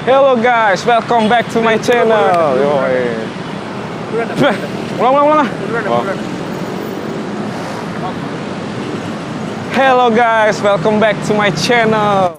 Hello guys, welcome back to my channel. Yoi. Ulang. Oh. Hello guys, welcome back to my channel.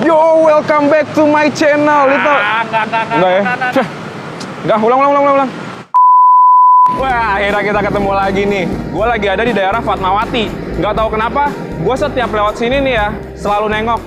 Yo, welcome back to my channel. Enggak, ulang. Wah, akhirnya kita ketemu lagi nih. Gue lagi ada di daerah Fatmawati. Nggak tahu kenapa, gue setiap lewat sini nih ya, selalu nengok,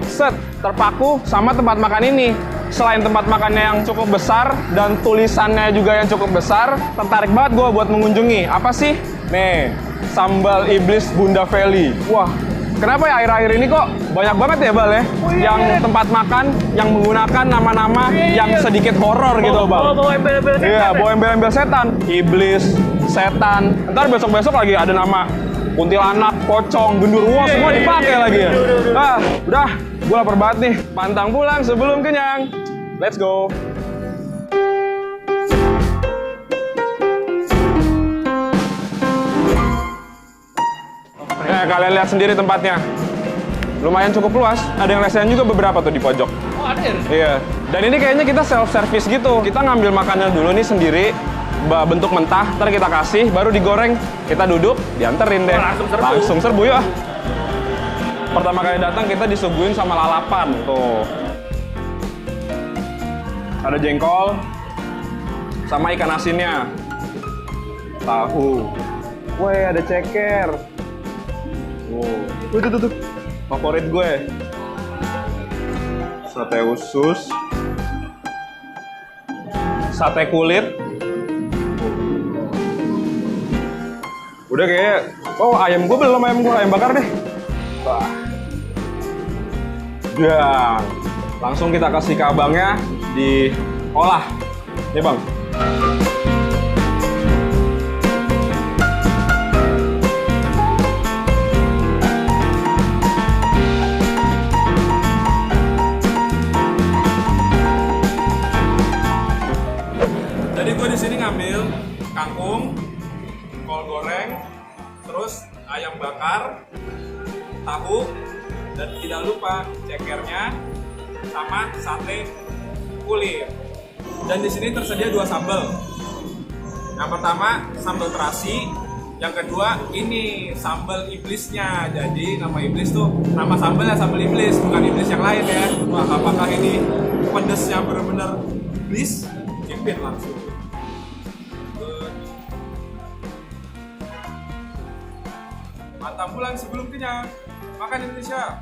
set, terpaku sama tempat makan ini. Selain tempat makannya yang cukup besar dan tulisannya juga yang cukup besar, tertarik banget gue buat mengunjungi. Apa sih? Nih, Sambal Iblis Bunda Valley. Wah, kenapa ya akhir-akhir ini kok banyak banget ya, Bal ya? Yang tempat makan yang menggunakan nama-nama yang sedikit horor gitu, Bal. Bawa embel-embel setan. Iya, bawa embel-embel setan. Iblis, setan. Ntar besok-besok lagi ada nama kuntilanak, pocong, genderuwo, semua dipakai lagi ya. Ah, udah, gue lapar banget nih. Pantang pulang sebelum kenyang. Let's go. Kalian lihat sendiri tempatnya. Lumayan cukup luas. Ada yang restoran juga beberapa tuh di pojok. Oh, ada ya? Iya. Dan ini kayaknya kita self-service gitu. Kita ngambil makanan dulu nih sendiri, bentuk mentah, ntar kita kasih, baru digoreng. Kita duduk, dianterin deh. Langsung serbu yuk. Pertama kali datang kita disuguhin sama lalapan. Tuh. Ada jengkol, sama ikan asinnya. Tahu. Woi, ada ceker. Tuh. Favorit gue. Sate usus. Sate kulit. Udah kayak, oh ayam gue belum, ayam bakar deh. Wah. Dan langsung kita kasih ke abangnya diolah. Nih bang. Jadi gue di sini ngambil kangkung, kol goreng, terus ayam bakar, tahu, dan tidak lupa cekernya sama sate kulit. Dan di sini tersedia 2 sambal. Yang pertama sambal terasi, yang kedua ini sambal iblisnya. Jadi nama iblis tuh, nama sambalnya sambal iblis, bukan iblis yang lain ya. Wah, apakah ini pedesnya benar-benar iblis? Cipin langsung. Mantap pulang sebelum kenyang. Makan Indonesia.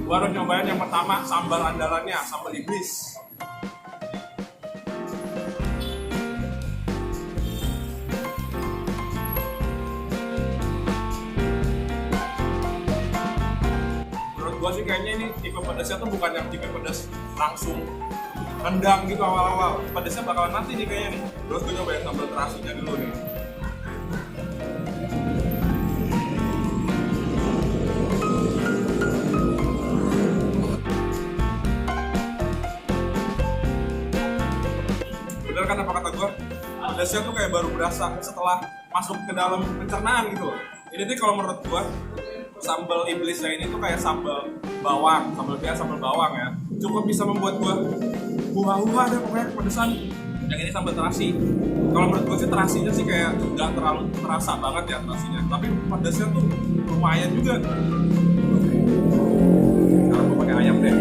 Baru nyobain yang pertama, sambal andalannya, sambal iblis. Gue sih kayaknya ini tipe pedasnya tuh bukan yang tipe pedas langsung rendang gitu awal-awal. Pedasnya bakalan nanti nih kayaknya nih. Terus gue nyobain sambal terasinya dulu nih. Bener kan apa kata gue? Pedasnya tuh kayak baru berasa setelah masuk ke dalam pencernaan gitu. Ini tuh kalau menurut gue sambal iblisnya ini tuh kayak sambal bawang, sambal bawang ya. Cukup bisa membuat gua buah deh pokoknya pedesan. Yang ini sambal terasi. Kalau menurut gua sih terasinya sih kayak nggak terlalu terasa banget ya terasinya. Tapi pedasnya tuh lumayan juga. Sekarang gua pakai ayam deh.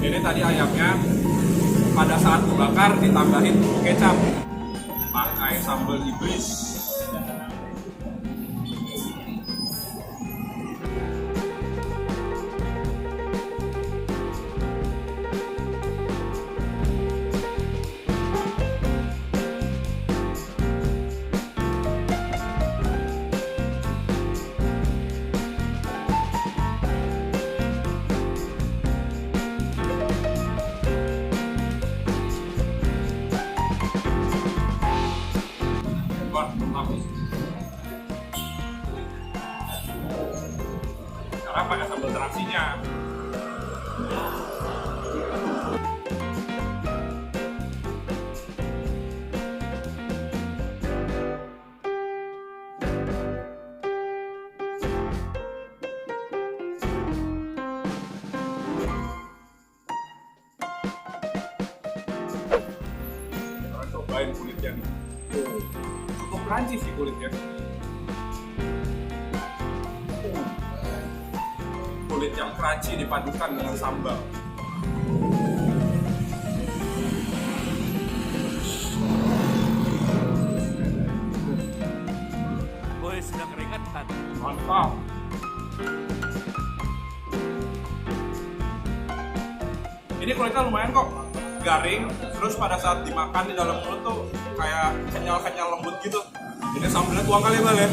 Ini tadi ayamnya pada saat dibakar ditambahin kecap. Pakai sambal iblis. kulitnya. Cobain kulitnya nih. Cukup crunchy sih kulitnya. Kulit yang crunchy dipadukan dengan sambal. Boy, sudah keringetan. Mantap. Ini kulitnya lumayan kok, garing, terus pada saat dimakan di dalam mulut tuh kayak kenyal-kenyal lembut gitu. Ini sambalnya tuang kali ya, ya.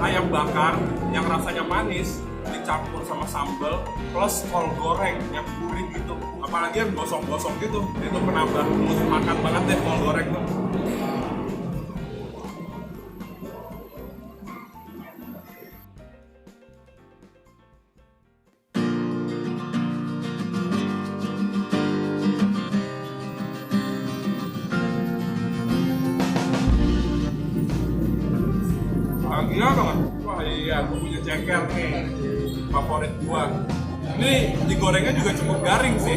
Ayam bakar yang rasanya manis dicampur sama sambal plus kol goreng yang gurih gitu, apalagi yang gosong-gosong gitu, itu penambah makan banget deh kol goreng tuh. Gila banget. Wah iya, gue punya ceker nih, favorit gua. Ini digorengnya juga cukup garing sih.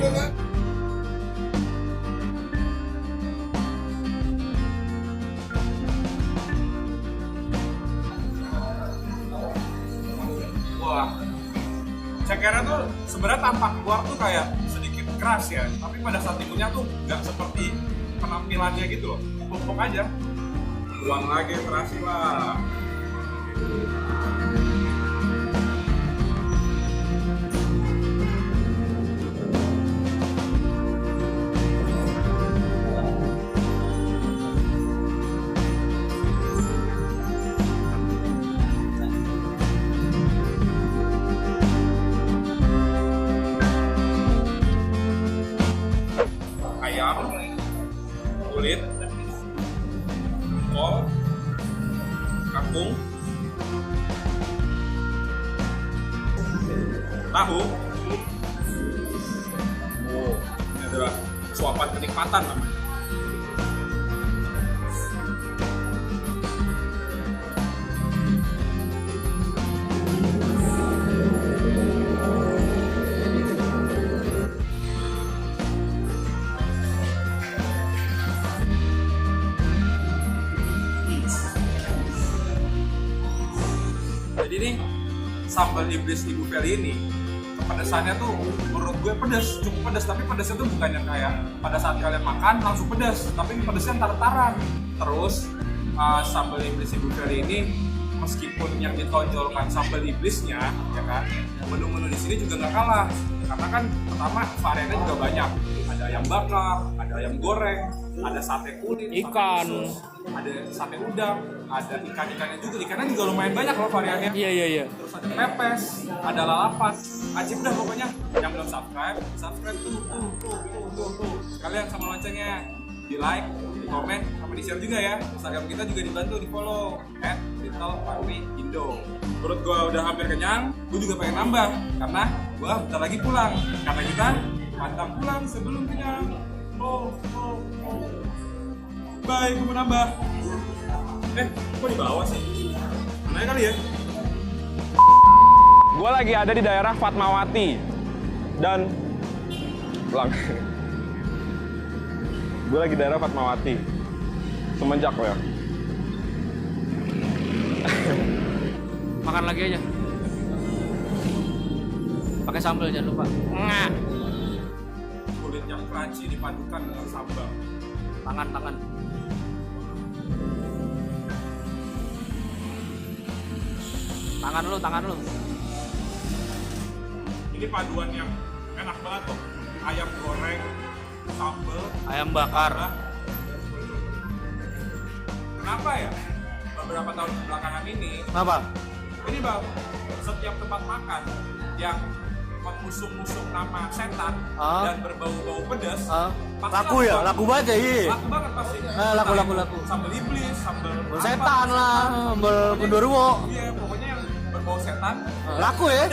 Wah, cekernya tuh sebenarnya tampak luar tuh kayak sedikit keras ya, tapi pada saat dikunyah tuh nggak seperti penampilannya gitu loh, empuk-empuk aja. Tuang lagi terasi lah. Ayam, kulit, kol, kangkung, tahu. Oh, ini adalah suapan kenikmatan namanya. Jadi nih sambal iblis Ibu Feli ini kepedesannya tuh menurut gue pedas, cukup pedas, tapi pedasnya tuh bukan yang kayak pada saat kalian makan langsung pedas, tapi pedasnya tar-taran. Terus sambal iblis Ibu Feli ini meskipun yang ditonjolkan sambal iblisnya, ya kan, menu-menu di sini juga nggak kalah, karena kan pertama variannya juga banyak. Ada ayam bakar, ada ayam goreng, ada sate kulit, Ikan, sate usus, ada sate udang, ada ikan-ikannya juga. Ikannya juga lumayan banyak loh variannya. Iya. Terus ada pepes, ada lalapan, ajib dah pokoknya. Yang belum subscribe tuh. Kalian sama loncengnya di like, di komen, sama di share juga ya. Instagram kita juga dibantu di follow @littleparwiindo. Perut gua udah hampir kenyang, gua juga pengen nambah karena gua bentar lagi pulang. Karena kita pantang pulang sebelum kenyang. Bye, gua mau nambah. Kok di bawah sih? Naik kali ya? Gua lagi ada di daerah Fatmawati dan gue lagi daerah Fatmawati semenjak lo ya. makan lagi aja. Pakai sambal jangan lupa. Kulit yang crunchy dipadukan dengan sambal. Tangan. Tangan lu. Ini paduan yang enak banget tuh. Ayam goreng, sambal, Ayam bakar. Kenapa ya? beberapa tahun belakangan ini, Apa? ini bang, setiap tempat makan yang mengusung-usung nama setan dan berbau-bau pedas, pasti Laku ya, laku banget ya. Iya. laku banget pasti. Laku, Entah laku, itu laku. Sambal iblis, sambal Setan lah, sambal Genderuwo. Iya, pokoknya yang berbau setan. Laku ya.